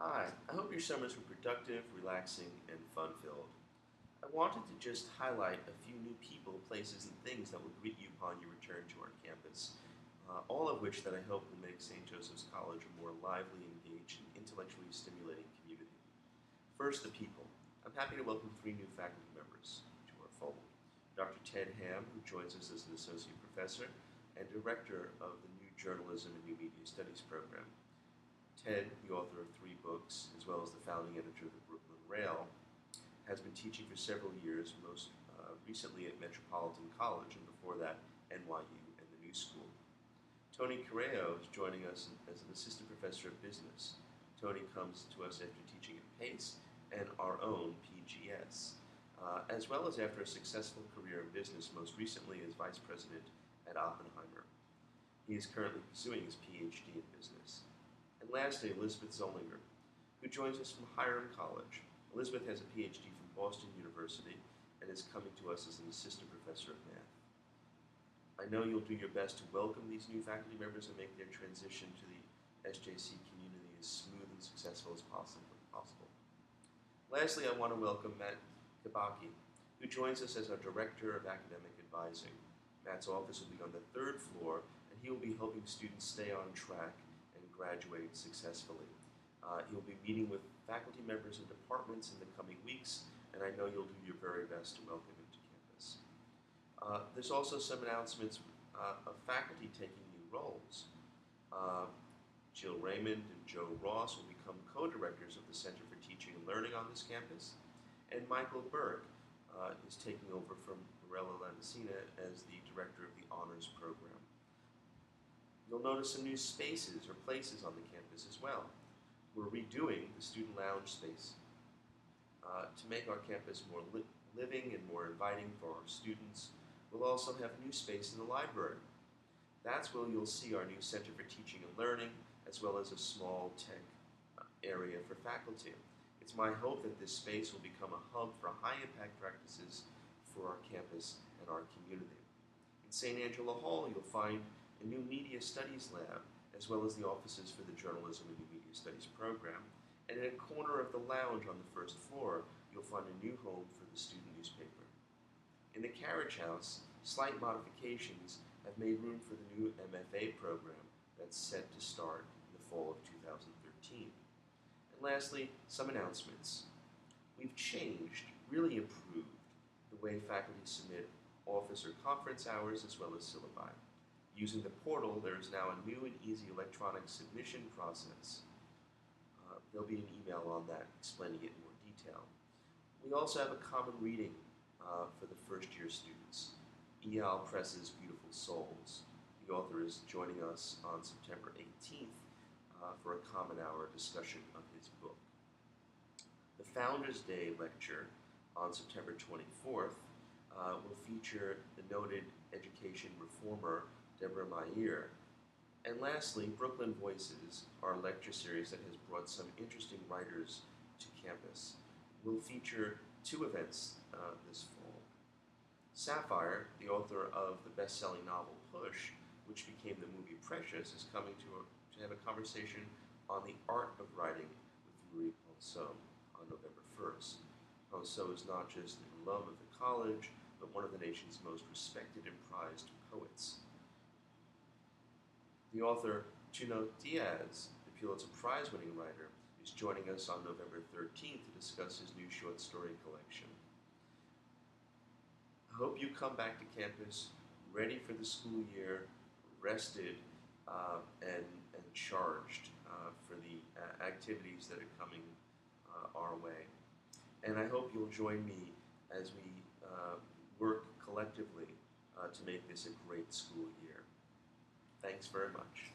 Hi, I hope your summers were productive, relaxing, and fun-filled. I wanted to just highlight a few new people, places, and things that will greet you upon your return to our campus, all of which that I hope will make St. Joseph's College a more lively, engaged, and intellectually stimulating community. First, the people. I'm happy to welcome three new faculty members to our fold. Dr. Ted Ham, who joins us as an associate professor and director of the New Journalism and New Media Studies program. Ted, the author of 3 books, as well as the founding editor of the Brooklyn Rail, has been teaching for several years, most recently at Metropolitan College, and before that, NYU and the New School. Tony Correo is joining us as an assistant professor of business. Tony comes to us after teaching at Pace and our own PGS, as well as after a successful career in business, most recently as vice president at Oppenheimer. He is currently pursuing his PhD in business. And lastly, Elizabeth Zollinger, who joins us from Hiram College. Elizabeth has a PhD from Boston University and is coming to us as an assistant professor of math. I know you'll do your best to welcome these new faculty members and make their transition to the SJC community as smooth and successful as possible. Lastly, I want to welcome Matt Kabaki, who joins us as our Director of Academic Advising. Matt's office will be on the 3rd floor, and he will be helping students stay on track and graduate successfully. He'll be meeting with faculty members and departments in the coming weeks, and I know you'll do your very best to welcome him to campus. There's also some announcements of faculty taking new roles. Jill Raymond and Joe Ross will become co-directors of the Center for Teaching and Learning on this campus, and Michael Berg is taking over from Morella Landesina as the director of the Honors Program. You'll notice some new spaces or places on the campus as well. We're redoing the student lounge space to make our campus more living and more inviting for our students. We'll also have new space in the library. That's where you'll see our new Center for Teaching and Learning, as well as a small tech area for faculty. It's my hope that this space will become a hub for high-impact practices for our campus and our community. In St. Angela Hall, you'll find a new Media Studies lab, as well as the offices for the Journalism and New Media Studies program. And in a corner of the lounge on the 1st floor, you'll find a new home for the student newspaper. In the carriage house, slight modifications have made room for the new MFA program that's set to start in the fall of 2013. And lastly, some announcements. We've changed, really improved, the way faculty submit office or conference hours as well as syllabi. Using the portal, there is now a new and easy electronic submission process. There'll be an email on that explaining it in more detail. We also have a common reading for the first-year students, Eyal Press's Beautiful Souls. The author is joining us on September 18th for a common hour discussion of his book. The Founders Day lecture on September 24th will feature the noted education reformer Deborah Meyer. And lastly, Brooklyn Voices, our lecture series that has brought some interesting writers to campus, will feature 2 events this fall. Sapphire, the author of the best-selling novel Push, which became the movie Precious, is coming to have a conversation on the art of writing with Marie Ponceau on November 1st. Ponceau is not just in love of the college, but one of the nation's most respected and prized poets. The author Junot Diaz, the Pulitzer Prize-winning writer, is joining us on November 13th to discuss his new short story collection. I hope you come back to campus ready for the school year, rested and charged for the activities that are coming our way. And I hope you'll join me as we work collectively to make this a great school year. Thanks very much.